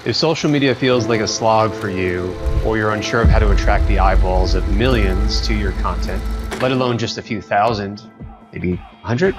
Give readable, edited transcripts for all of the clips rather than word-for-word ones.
If social media feels like a slog for you, or you're unsure of how to attract the eyeballs of millions to your content, let alone just a few thousand, maybe 100,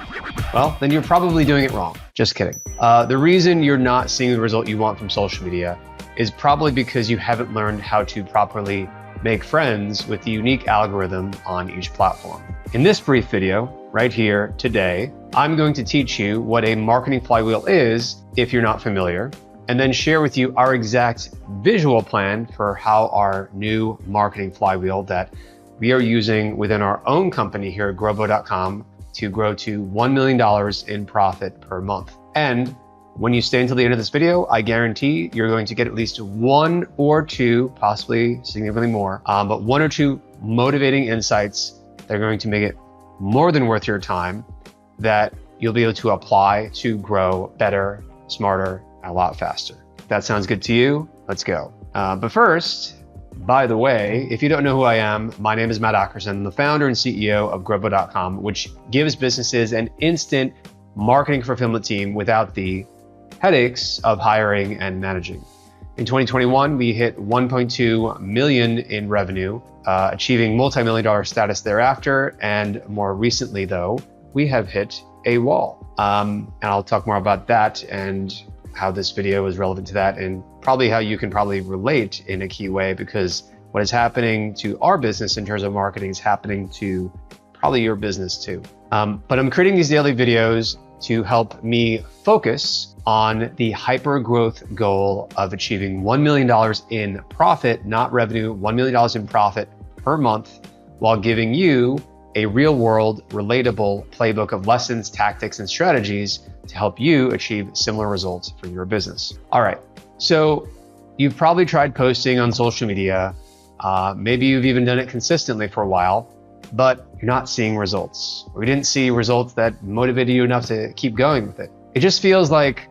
well, then you're probably doing it wrong. Just kidding. The reason you're not seeing the result you want from social media is probably because you haven't learned how to properly make friends with the unique algorithm on each platform. In this brief video, right here, today, I'm going to teach you what a marketing flywheel is if you're not familiar, and then share with you our exact visual plan for how our new marketing flywheel that we are using within our own company here at Growbo.com to grow to $1 million in profit per month. And when you stay until the end of this video, I guarantee you're going to get at least one or two, possibly significantly more, but one or two motivating insights that are going to make it more than worth your time that you'll be able to apply to grow better, smarter, a lot faster. If that sounds good to you, let's go. But first, by the way, if you don't know who I am, my name is Matt Ackerson. I'm the founder and CEO of Growbo.com, which gives businesses an instant marketing fulfillment team without the headaches of hiring and managing. In 2021, we hit 1.2 million in revenue, achieving multi-million-dollar status thereafter. And more recently, though, we have hit a wall. And I'll talk more about that and how this video is relevant to that, and probably how you can probably relate in a key way, because what is happening to our business in terms of marketing is happening to probably your business too. But I'm creating these daily videos to help me focus on the hyper growth goal of achieving $1 million in profit, not revenue, $1 million in profit per month, while giving you a real world, relatable playbook of lessons, tactics, and strategies to help you achieve similar results for your business. All right, so you've probably tried posting on social media. Maybe you've even done it consistently for a while, but you're not seeing results. Or you didn't see results that motivated you enough to keep going with it. It just feels like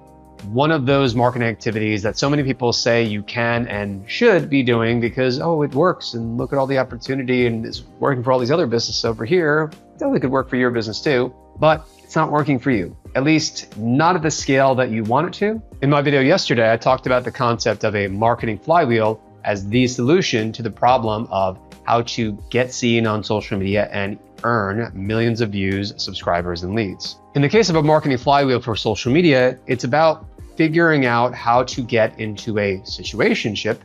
one of those marketing activities that so many people say you can and should be doing because, oh, it works and look at all the opportunity and it's working for all these other businesses over here. It totally could work for your business too, but it's not working for you, at least not at the scale that you want it to. In my video yesterday, I talked about the concept of a marketing flywheel as the solution to the problem of how to get seen on social media and earn millions of views, subscribers, and leads. In the case of a marketing flywheel for social media, it's about figuring out how to get into a situationship,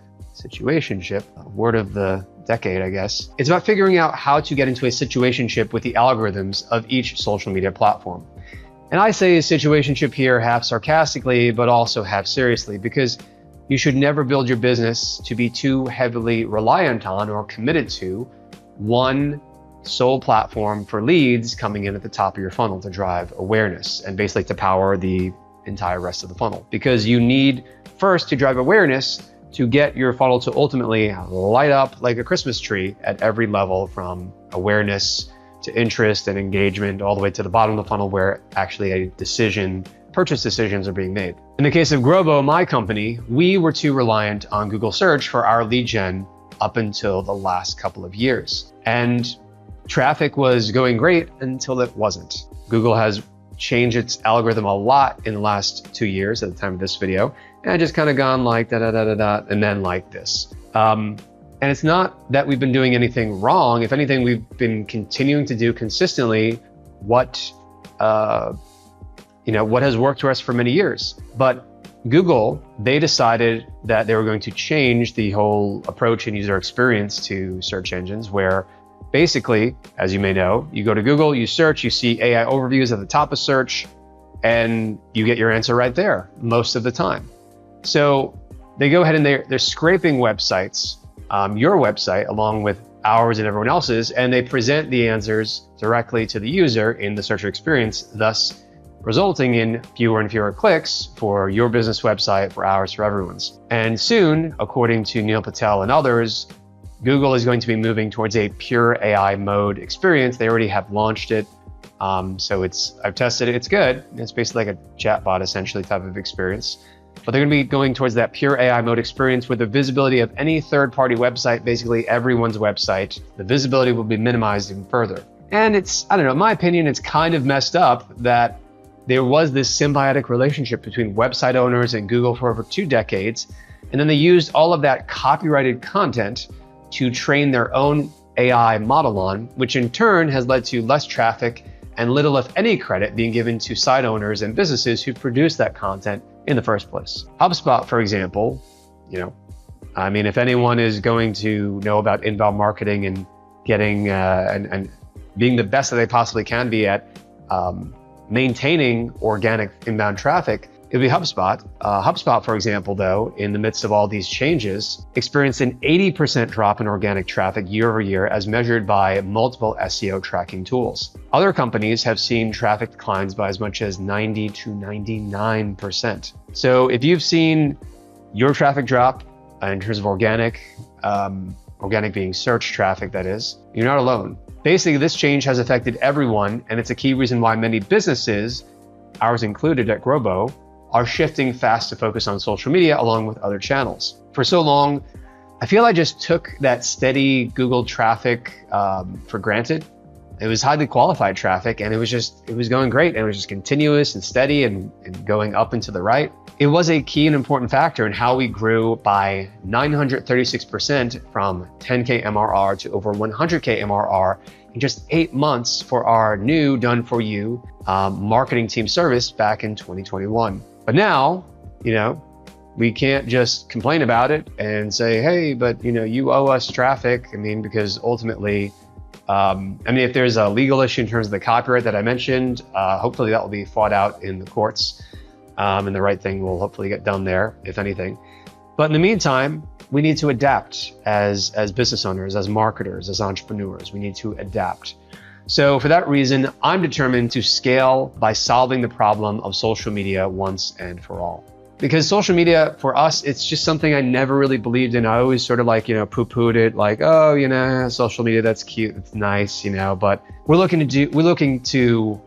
word of the decade, I guess. It's about figuring out how to get into a situationship with the algorithms of each social media platform. And I say a situationship here half sarcastically, but also half seriously, because you should never build your business to be too heavily reliant on or committed to one sole platform for leads coming in at the top of your funnel to drive awareness and basically to power the entire rest of the funnel. Because you need first to drive awareness to get your funnel to ultimately light up like a Christmas tree at every level, from awareness to interest and engagement, all the way to the bottom of the funnel where actually purchase decisions are being made. In the case of Growbo, my company, we were too reliant on Google search for our lead gen up until the last couple of years. And traffic was going great until it wasn't. Google has changed its algorithm a lot in the last 2 years at the time of this video, and just kind of gone like da-da-da-da-da, and then like this. And it's not that we've been doing anything wrong. If anything, we've been continuing to do consistently what has worked for us for many years. But Google, they decided that they were going to change the whole approach and user experience to search engines, where basically, as you may know, you go to Google, you search, you see AI overviews at the top of search, and you get your answer right there most of the time. So they go ahead and they're scraping websites, your website, along with ours and everyone else's, and they present the answers directly to the user in the search experience, thus resulting in fewer and fewer clicks for your business website, for ours, for everyone's. And soon, according to Neil Patel and others, Google is going to be moving towards a pure AI mode experience. They already have launched it. So I've tested it, it's good. It's basically like a chatbot essentially type of experience. But they're gonna be going towards that pure AI mode experience with the visibility of any third-party website, basically everyone's website. The visibility will be minimized even further. And it's, I don't know, in my opinion, it's kind of messed up that there was this symbiotic relationship between website owners and Google for over 2 decades. And then they used all of that copyrighted content to train their own AI model on, which in turn has led to less traffic and little, if any, credit being given to site owners and businesses who produced that content in the first place. HubSpot, for example, if anyone is going to know about inbound marketing and getting and being the best that they possibly can be at maintaining organic inbound traffic, it would be HubSpot. HubSpot, for example, though, in the midst of all these changes, experienced an 80% drop in organic traffic year over year as measured by multiple SEO tracking tools. Other companies have seen traffic declines by as much as 90 to 99%. So if you've seen your traffic drop in terms of organic being search traffic, that is, you're not alone. Basically, this change has affected everyone, and it's a key reason why many businesses, ours included at Grobo, are shifting fast to focus on social media along with other channels. For so long, I feel I just took that steady Google traffic for granted. It was highly qualified traffic, and it was going great, and it was just continuous and steady and going up and to the right. It was a key and important factor in how we grew by 936% from 10K MRR to over 100K MRR in just 8 months for our new done-for-you marketing team service back in 2021. But now, we can't just complain about it and say, hey, but you owe us traffic. Because ultimately, if there's a legal issue in terms of the copyright that I mentioned, hopefully that will be fought out in the courts, and the right thing will hopefully get done there, if anything. But in the meantime, we need to adapt as business owners, as marketers, as entrepreneurs. We need to adapt. So for that reason, I'm determined to scale by solving the problem of social media once and for all. Because social media, for us, it's just something I never really believed in. I always sort of poo-pooed it, social media, that's cute, it's nice, but we're looking to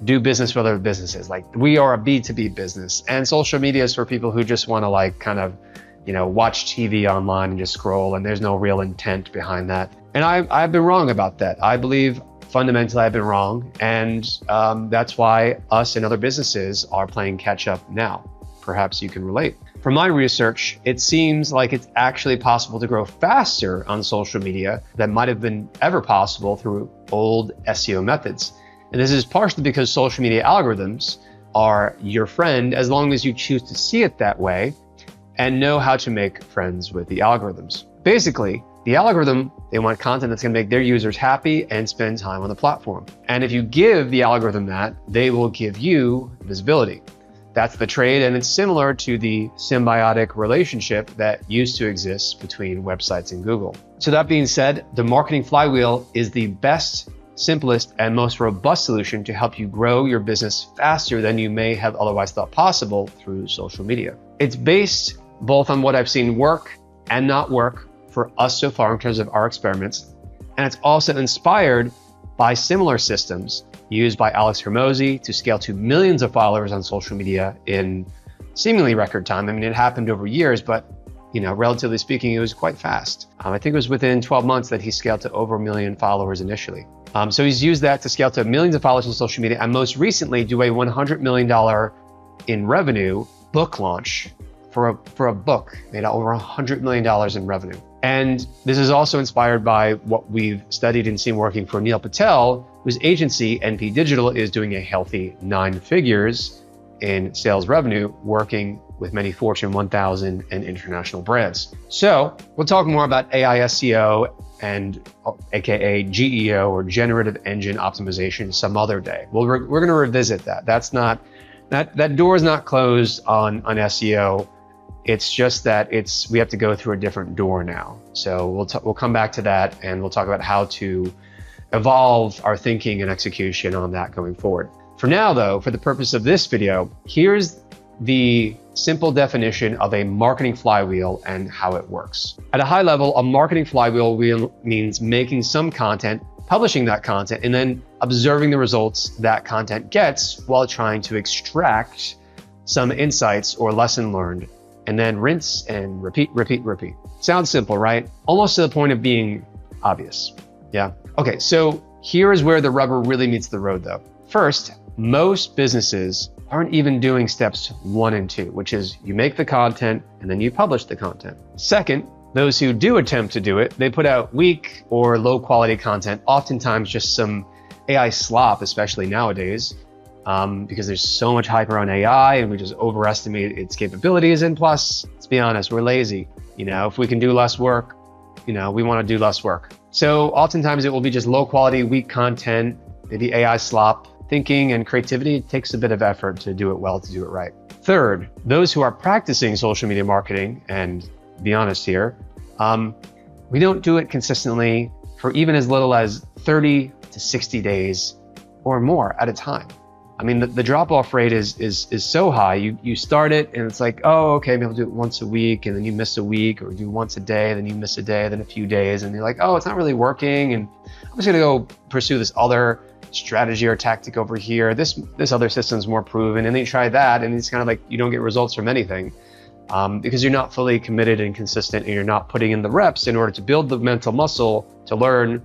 do business with other businesses. We are a B2B business, and social media is for people who just want to watch TV online and just scroll, and there's no real intent behind that. And I've been wrong about that. I believe fundamentally I've been wrong, and that's why us and other businesses are playing catch up now. Perhaps you can relate. From my research, it seems like it's actually possible to grow faster on social media than might have been ever possible through old SEO methods. And this is partially because social media algorithms are your friend as long as you choose to see it that way and know how to make friends with the algorithms. Basically, the algorithm, they want content that's gonna make their users happy and spend time on the platform. And if you give the algorithm that, they will give you visibility. That's the trade, and it's similar to the symbiotic relationship that used to exist between websites and Google. So that being said, the marketing flywheel is the best, simplest, and most robust solution to help you grow your business faster than you may have otherwise thought possible through social media. It's based both on what I've seen work and not work for us so far in terms of our experiments, and it's also inspired by similar systems used by Alex Hormozi to scale to millions of followers on social media in seemingly record time. It happened over years, but relatively speaking, it was quite fast. I think it was within 12 months that he scaled to over 1 million followers initially. So he's used that to scale to millions of followers on social media, and most recently do a $100 million in revenue book launch for a book, made over $100 million in revenue. And this is also inspired by what we've studied and seen working for Neil Patel, whose agency, NP Digital, is doing a healthy 9 figures in sales revenue, working with many Fortune 1000 and international brands. So we'll talk more about AI SEO and AKA GEO, or generative engine optimization, some other day. We're going to revisit that. That door is not closed on SEO. It's just that we have to go through a different door now. So we'll come back to that, and we'll talk about how to evolve our thinking and execution on that going forward. For now, though, for the purpose of this video, here's the simple definition of a marketing flywheel and how it works. At a high level, a marketing flywheel means making some content, publishing that content, and then observing the results that content gets while trying to extract some insights or lesson learned, and then rinse and repeat, repeat, repeat. Sounds simple, right? Almost to the point of being obvious. Yeah. Okay, so here is where the rubber really meets the road, though. First, most businesses aren't even doing steps 1 and 2, which is you make the content and then you publish the content. Second, those who do attempt to do it, they put out weak or low quality content, oftentimes just some AI slop, especially nowadays, because there's so much hype around AI and we just overestimate its capabilities. And plus, let's be honest, we're lazy. If we can do less work, we want to do less work. So oftentimes it will be just low quality, weak content, maybe AI slop. Thinking and creativity, it takes a bit of effort to do it well, to do it right. Third, those who are practicing social media marketing, and be honest here, we don't do it consistently for even as little as 30 to 60 days or more at a time. I mean, the drop-off rate is so high. You start it and it's like, oh, okay, maybe I'll do it once a week, and then you miss a week, or do once a day, then you miss a day, then a few days, and you're like, oh, it's not really working, and I'm just gonna go pursue this other strategy or tactic over here. This other system's more proven, and then you try that, and it's kind of like you don't get results from anything because you're not fully committed and consistent, and you're not putting in the reps in order to build the mental muscle to learn,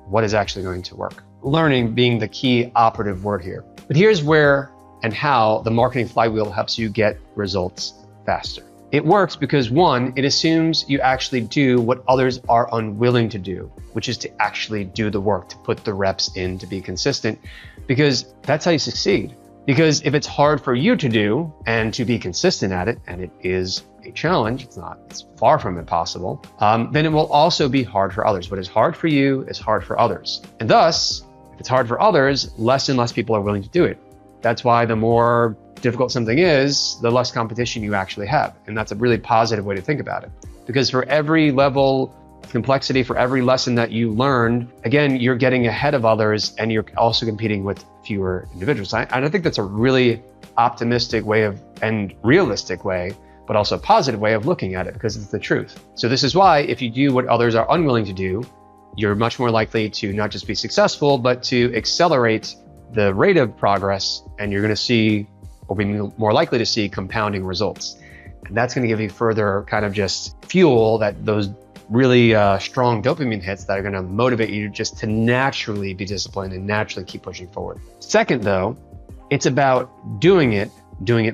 what is actually going to work. Learning being the key operative word here. But here's where and how the marketing flywheel helps you get results faster. It works because, one, it assumes you actually do what others are unwilling to do, which is to actually do the work, to put the reps in, to be consistent, because that's how you succeed. Because if it's hard for you to do and to be consistent at it, and it is a challenge, it's far from impossible, then it will also be hard for others. What is hard for you is hard for others. And thus, if it's hard for others, less and less people are willing to do it. That's why the more difficult something is, the less competition you actually have. And that's a really positive way to think about it. Because for every level of complexity, for every lesson that you learned, again, you're getting ahead of others, and you're also competing with fewer individuals. And I think that's a really optimistic way and realistic way, but also a positive way of looking at it, because it's the truth. So this is why if you do what others are unwilling to do, you're much more likely to not just be successful, but to accelerate the rate of progress, and you're going to see, or be more likely to see, compounding results. And that's going to give you further kind of just fuel, that those really strong dopamine hits that are going to motivate you just to naturally be disciplined and naturally keep pushing forward. Second, though, it's about doing it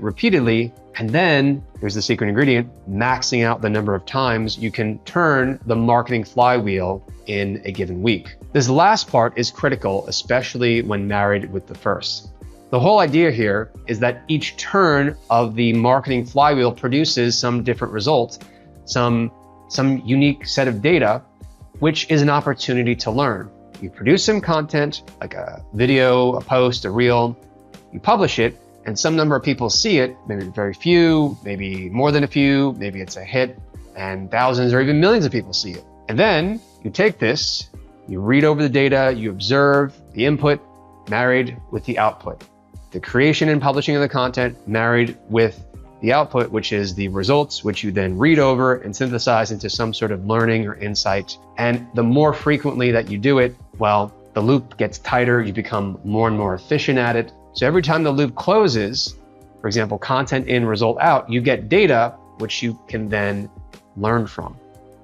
repeatedly, and then here's the secret ingredient: maxing out the number of times you can turn the marketing flywheel in a given week. This last part is critical, especially when married with the first. The whole idea here is that each turn of the marketing flywheel produces some different result, some unique set of data, which is an opportunity to learn. You produce some content, like a video, a post, a reel, you publish it, and some number of people see it, maybe very few, maybe more than a few, maybe it's a hit, and thousands or even millions of people see it. And then you take this, you read over the data, you observe the input married with the output. The creation and publishing of the content married with the output, which is the results, which you then read over and synthesize into some sort of learning or insight. And the more frequently that you do it, well, the loop gets tighter, you become more and more efficient at it. So every time the loop closes, for example, content in, result out, you get data which you can then learn from.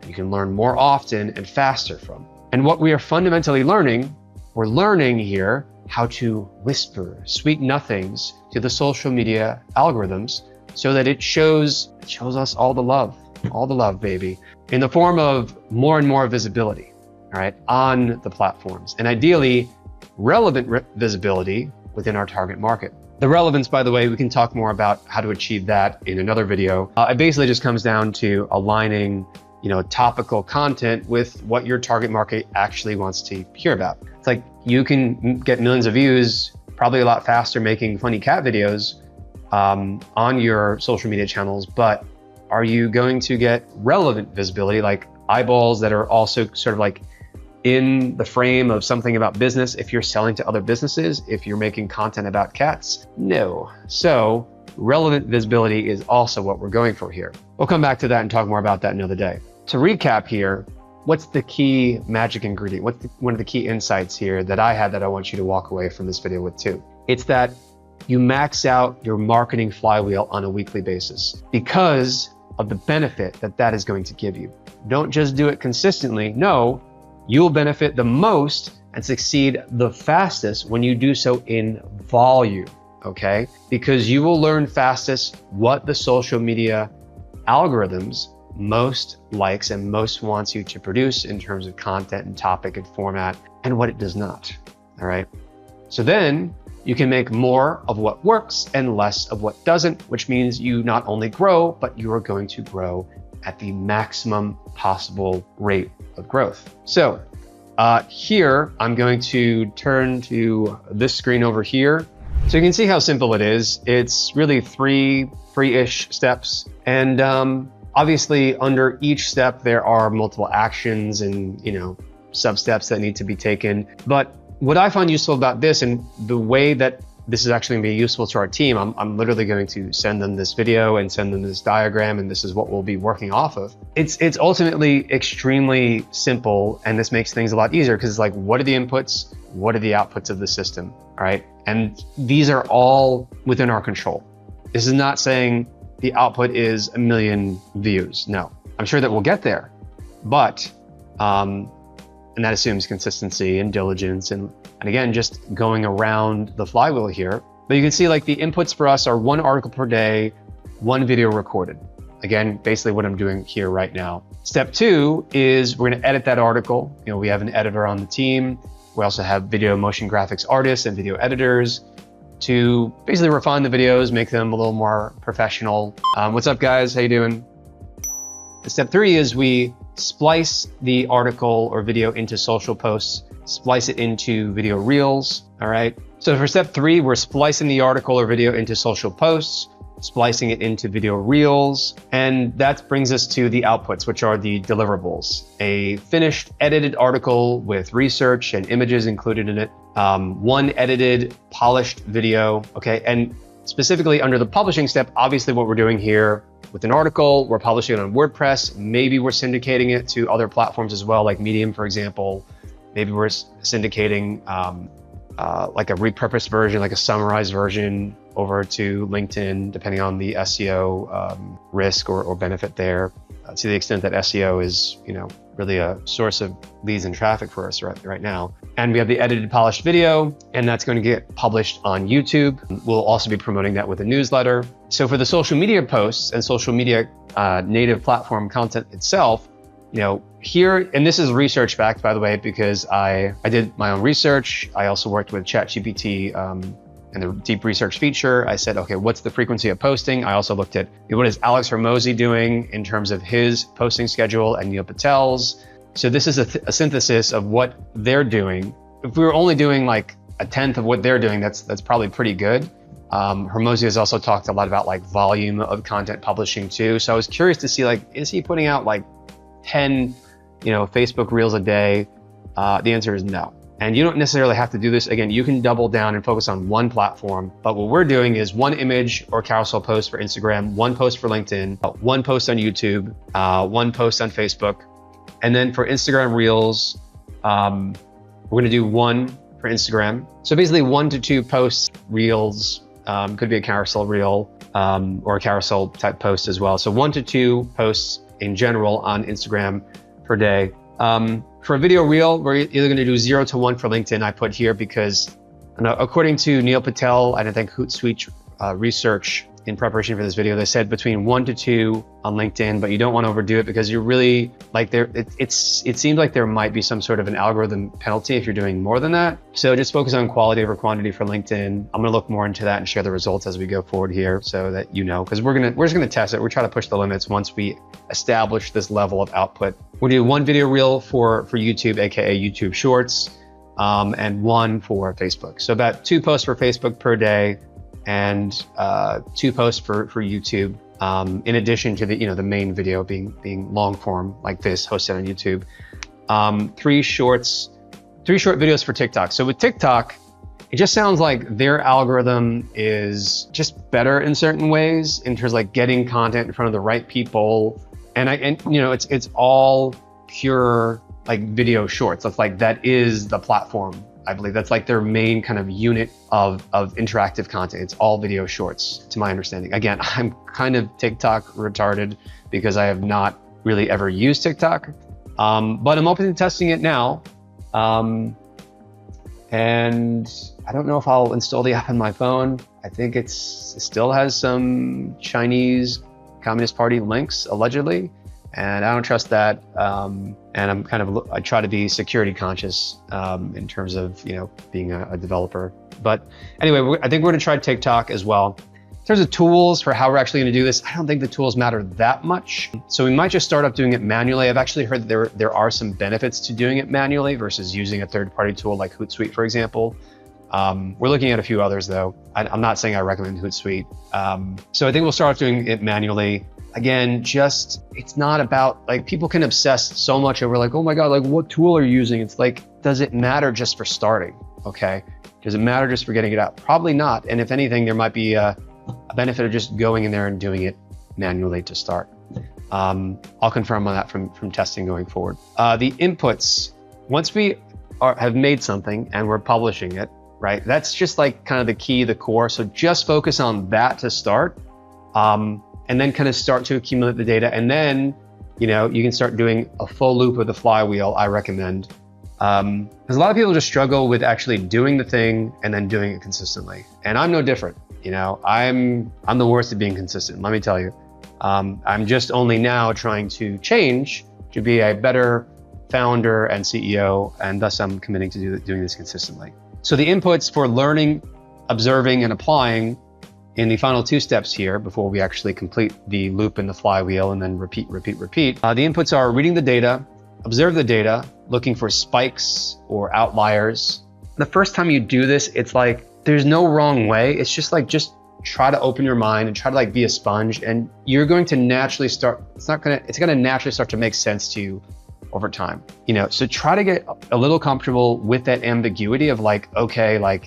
You can learn more often and faster from. And what we are fundamentally learning, we're learning here how to whisper sweet nothings to the social media algorithms so that it shows us all the love, baby, in the form of more and more visibility, all right, on the platforms, and ideally relevant visibility within our target market. The relevance, by the way, we can talk more about how to achieve that in another video. It basically just comes down to aligning, topical content with what your target market actually wants to hear about. It's like you can get millions of views probably a lot faster making funny cat videos on your social media channels, but are you going to get relevant visibility, like eyeballs that are also sort of like in the frame of something about business if you're selling to other businesses, if you're making content about cats? No. So relevant visibility is also what we're going for here. We'll come back to that and talk more about that another day. To recap here, what's the key magic ingredient? What's one of the key insights here that I had that I want you to walk away from this video with too? It's that you max out your marketing flywheel on a weekly basis because of the benefit that is going to give you. Don't just do it consistently. No, you'll benefit the most and succeed the fastest when you do so in volume, okay? Because you will learn fastest what the social media algorithms most likes and most wants you to produce in terms of content and topic and format, and what it does not, all right? So then you can make more of what works and less of what doesn't, which means you not only grow, but you are going to grow at the maximum possible rate of growth. So here, I'm going to turn to this screen over here. So you can see how simple it is. It's really three-ish steps. And obviously under each step, there are multiple actions and, sub-steps that need to be taken. But what I find useful about this, and the way that this is actually going to be useful to our team, I'm literally going to send them this video and send them this diagram, and this is what we'll be working off of. It's ultimately extremely simple, and this makes things a lot easier because it's like, what are the inputs? What are the outputs of the system? All right. And these are all within our control. This is not saying the output is 1 million views. No, I'm sure that we'll get there, but, and that assumes consistency and diligence and again, just going around the flywheel here. But you can see like the inputs for us are 1 article per day, 1 video recorded. Again, basically what I'm doing here right now. Step 2 is we're gonna edit that article. We have an editor on the team. We also have video motion graphics artists and video editors to basically refine the videos, make them a little more professional. What's up guys, how you doing? Step 3 is we splice the article or video into social posts, splice it into video reels, all right? So for step 3, we're splicing the article or video into social posts, splicing it into video reels, and that brings us to the outputs, which are the deliverables. A finished edited article with research and images included in it, 1 edited, polished video, okay? And specifically under the publishing step, obviously what we're doing here with an article, we're publishing it on WordPress, maybe we're syndicating it to other platforms as well, like Medium, for example. Maybe we're syndicating like a repurposed version, like a summarized version over to LinkedIn, depending on the SEO risk or benefit there, to the extent that SEO is, really a source of leads and traffic for us right now. And we have the edited, polished video, and that's going to get published on YouTube. We'll also be promoting that with a newsletter. So for the social media posts and social media native platform content itself, here, and this is research backed, by the way, because I did my own research. I also worked with ChatGPT and the deep research feature. I said, okay, what's the frequency of posting? I also looked at what is Alex Hormozi doing in terms of his posting schedule and Neil Patel's. So this is a synthesis of what they're doing. If we were only doing like 1/10 of what they're doing, that's probably pretty good. Hormozi has also talked a lot about like volume of content publishing too. So I was curious to see like, is he putting out like 10, Facebook Reels a day? The answer is no. And you don't necessarily have to do this. Again, you can double down and focus on one platform. But what we're doing is 1 image or carousel post for Instagram, 1 post for LinkedIn, 1 post on YouTube, 1 post on Facebook. And then for Instagram Reels, we're gonna do 1 for Instagram. So basically 1 to 2 posts, Reels, could be a carousel reel or a carousel type post as well. So 1 to 2 posts in general on Instagram per day. For a video reel, we're either going to do 0 to 1 for LinkedIn, I put here because according to Neil Patel and I think Hootsuite research in preparation for this video, they said between 1 to 2 on LinkedIn, but you don't want to overdo it because you're really like it seems like there might be some sort of an algorithm penalty if you're doing more than that. So just focus on quality over quantity for LinkedIn. I'm going to look more into that and share the results as we go forward here so that because we're just going to test it. We're trying to push the limits once we establish this level of output. We'll do 1 video reel for YouTube, aka YouTube Shorts, and 1 for Facebook. So about 2 posts for Facebook per day and 2 posts for YouTube, in addition to the main video being long form like this hosted on YouTube. 3 short videos for TikTok. So with TikTok, it just sounds like their algorithm is just better in certain ways in terms of like getting content in front of the right people. And it's all pure like video shorts. That's like, that is the platform. I believe that's like their main kind of unit of interactive content. It's all video shorts, to my understanding. Again, I'm kind of TikTok retarded because I have not really ever used TikTok, but I'm open to testing it now. And I don't know if I'll install the app on my phone. I think it still has some Chinese Communist Party links, allegedly, and I don't trust that. And I try to be security conscious in terms of, being a developer. But anyway, I think we're gonna try TikTok as well. In terms of tools for how we're actually gonna do this, I don't think the tools matter that much. So we might just start up doing it manually. I've actually heard that there are some benefits to doing it manually versus using a third-party tool like Hootsuite, for example. We're looking at a few others though. I'm not saying I recommend Hootsuite. So I think we'll start off doing it manually. Again, it's not about, like, people can obsess so much over like, oh my God, like what tool are you using? It's like, does it matter just for starting? Okay. Does it matter just for getting it out? Probably not. And if anything, there might be a benefit of just going in there and doing it manually to start. I'll confirm on that from testing going forward. The inputs, once we have made something and we're publishing it, right? That's just like kind of the key, the core. So just focus on that to start, and then kind of start to accumulate the data. And then, you can start doing a full loop of the flywheel, I recommend. Because a lot of people just struggle with actually doing the thing and then doing it consistently. And I'm no different. I'm the worst at being consistent, let me tell you. I'm just only now trying to change to be a better founder and CEO, and thus I'm committing to doing this consistently. So the inputs for learning, observing, and applying in the final two steps here before we actually complete the loop in the flywheel and then repeat. The inputs are reading the data, observe the data, looking for spikes or outliers. The first time you do this, it's like, there's no wrong way. It's just try to open your mind and try to be a sponge, and you're going to naturally start, it's gonna naturally start to make sense to you over time. So try to get a little comfortable with that ambiguity of okay, oh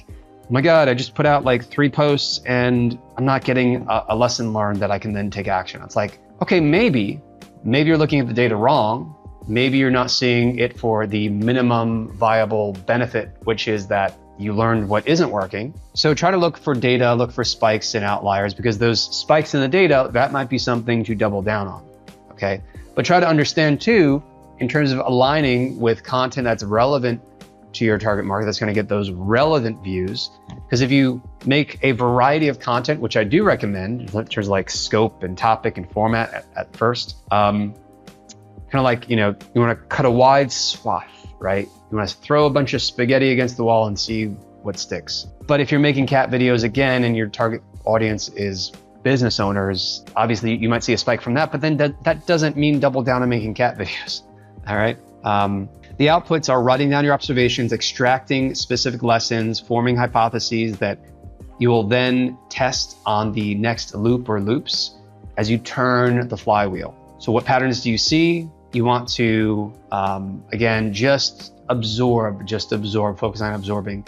my God, I just put out 3 posts and I'm not getting a lesson learned that I can then take action. It's like, okay, maybe you're looking at the data wrong. Maybe you're not seeing it for the minimum viable benefit, which is that you learned what isn't working. So try to look for data, look for spikes and outliers, because those spikes in the data, that might be something to double down on, okay? But try to understand too, in terms of aligning with content that's relevant to your target market, that's gonna get those relevant views. Because if you make a variety of content, which I do recommend, in terms of scope and topic and format at first, you wanna cut a wide swath, right? You wanna throw a bunch of spaghetti against the wall and see what sticks. But if you're making cat videos again, and your target audience is business owners, obviously you might see a spike from that, but then that doesn't mean double down on making cat videos, all right? The outputs are writing down your observations, extracting specific lessons, forming hypotheses that you will then test on the next loop or loops as you turn the flywheel. So what patterns do you see? You want to, again, just absorb, focus on absorbing.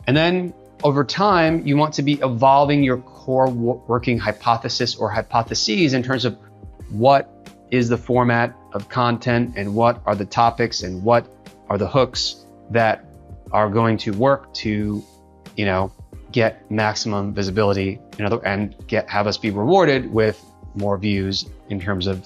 And then over time, you want to be evolving your core working hypothesis or hypotheses in terms of what is the format of content and what are the topics and what are the hooks that are going to work to, get maximum visibility and have us be rewarded with more views in terms of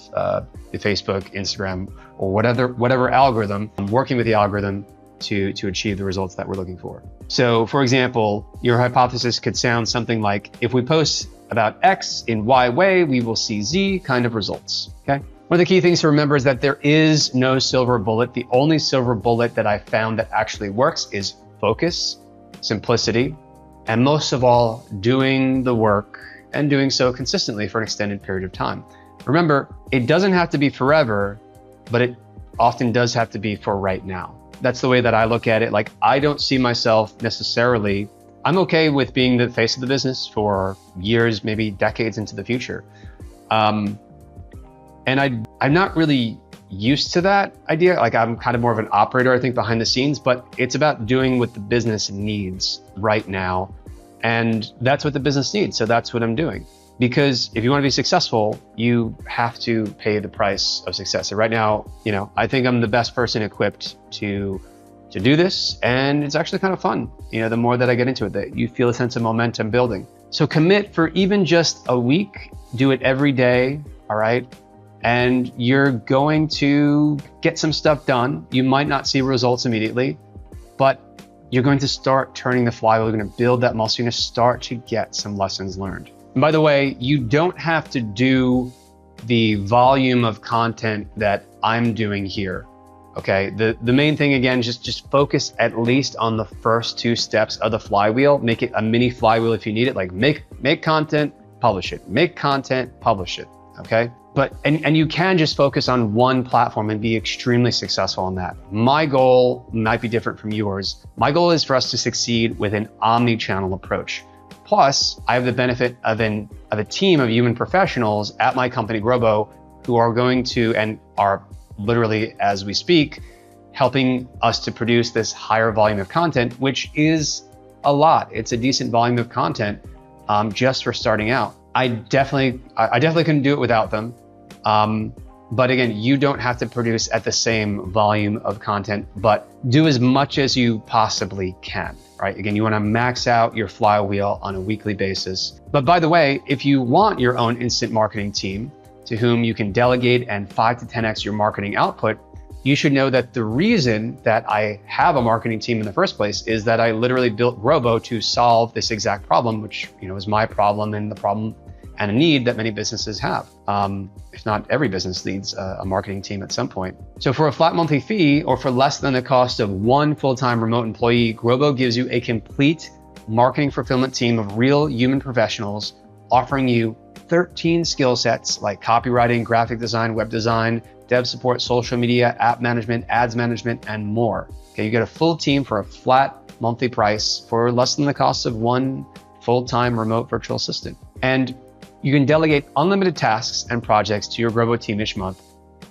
the Facebook, Instagram, or whatever algorithm, working with the algorithm to achieve the results that we're looking for. So for example, your hypothesis could sound something like, if we post about X in Y way, we will see Z kind of results, okay? One of the key things to remember is that there is no silver bullet. The only silver bullet that I found that actually works is focus, simplicity, and most of all, doing the work and doing so consistently for an extended period of time. Remember, it doesn't have to be forever, but it often does have to be for right now. That's the way that I look at it. I don't see myself necessarily, I'm okay with being the face of the business for years, maybe decades into the future. And I'm not really used to that idea. I'm kind of more of an operator, I think, behind the scenes, but it's about doing what the business needs right now. And that's what the business needs. So that's what I'm doing. Because if you want to be successful, you have to pay the price of success. So right now, I think I'm the best person equipped to do this. And it's actually kind of fun. The more that I get into it, that you feel a sense of momentum building. So commit for even just a week, do it every day, all right? And you're going to get some stuff done. You might not see results immediately, but you're going to start turning the flywheel. You're going to build that muscle. You're going to start to get some lessons learned. And by the way, you don't have to do the volume of content that I'm doing here. Okay, the main thing, again, just focus at least on the first 2 steps of the flywheel. Make it a mini flywheel if you need it. Like make content, publish it. Make content, publish it. Okay, but and you can just focus on one platform and be extremely successful on that. My goal might be different from yours. My goal is for us to succeed with an omni-channel approach. Plus, I have the benefit of a team of human professionals at my company Grobo who are going to and are literally, as we speak, helping us to produce this higher volume of content, which is a lot. It's a decent volume of content just for starting out. I definitely couldn't do it without them. But again, you don't have to produce at the same volume of content, but do as much as you possibly can, right? Again, you want to max out your flywheel on a weekly basis. But by the way, if you want your own instant marketing team to whom you can delegate and 5 to 10x your marketing output, you should know that the reason that I have a marketing team in the first place is that I literally built Grobo to solve this exact problem, which is my problem and the problem and a need that many businesses have. If not every business needs a marketing team at some point. So for a flat monthly fee or for less than the cost of 1 full-time remote employee, Grobo gives you a complete marketing fulfillment team of real human professionals offering you 13 skill sets like copywriting, graphic design, web design, dev support, social media, app management, ads management, and more. Okay, you get a full team for a flat monthly price for less than the cost of 1 full-time remote virtual assistant. And you can delegate unlimited tasks and projects to your Grobo team each month.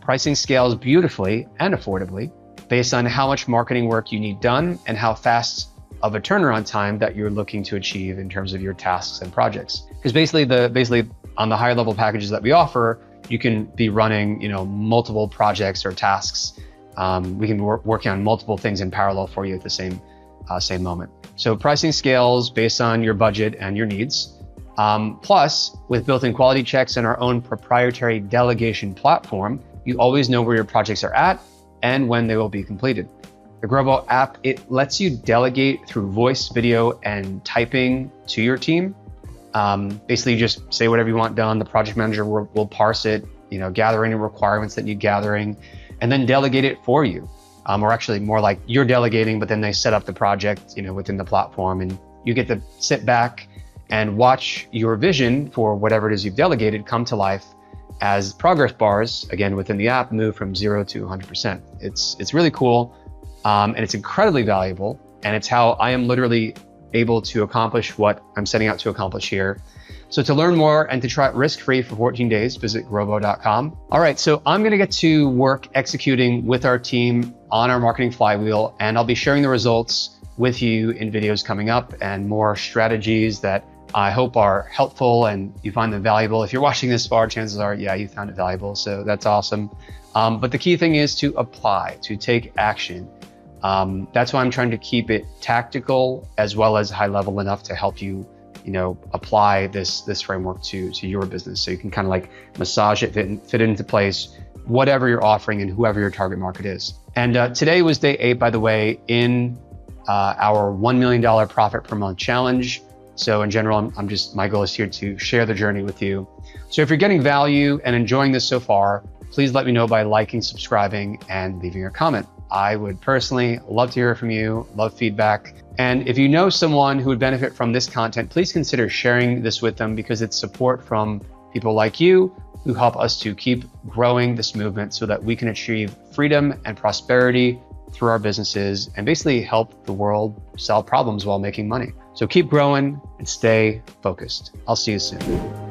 Pricing scales beautifully and affordably based on how much marketing work you need done and how fast of a turnaround time that you're looking to achieve in terms of your tasks and projects. Because basically on the higher level packages that we offer, you can be running multiple projects or tasks. We can be working on multiple things in parallel for you at the same moment. So pricing scales based on your budget and your needs. Plus, with built-in quality checks and our own proprietary delegation platform, you always know where your projects are at and when they will be completed. The Grobo app, it lets you delegate through voice, video, and typing to your team. Basically, you just say whatever you want done. The project manager will parse it, gather any requirements that need gathering, and then delegate it for you. Or actually more like you're delegating, but then they set up the project, within the platform, and you get to sit back and watch your vision for whatever it is you've delegated come to life as progress bars, again, within the app, move from 0 to 100%. It's really cool, and it's incredibly valuable, and it's how I am literally able to accomplish what I'm setting out to accomplish here. So to learn more and to try it risk-free for 14 days, visit grobo.com. All right, so I'm gonna get to work executing with our team on our marketing flywheel, and I'll be sharing the results with you in videos coming up and more strategies that I hope are helpful and you find them valuable. If you're watching this far, chances are, yeah, you found it valuable. So that's awesome. But the key thing is to apply, to take action. That's why I'm trying to keep it tactical as well as high level enough to help you, apply this framework to your business. So you can kind of like massage it, fit it into place, whatever you're offering and whoever your target market is. And today was day 8, by the way, in our $1 million profit per month challenge. So in general, my goal is here to share the journey with you. So if you're getting value and enjoying this so far, please let me know by liking, subscribing, and leaving a comment. I would personally love to hear from you, love feedback. And if you know someone who would benefit from this content, please consider sharing this with them because it's support from people like you who help us to keep growing this movement so that we can achieve freedom and prosperity through our businesses and basically help the world solve problems while making money. So keep growing and stay focused. I'll see you soon.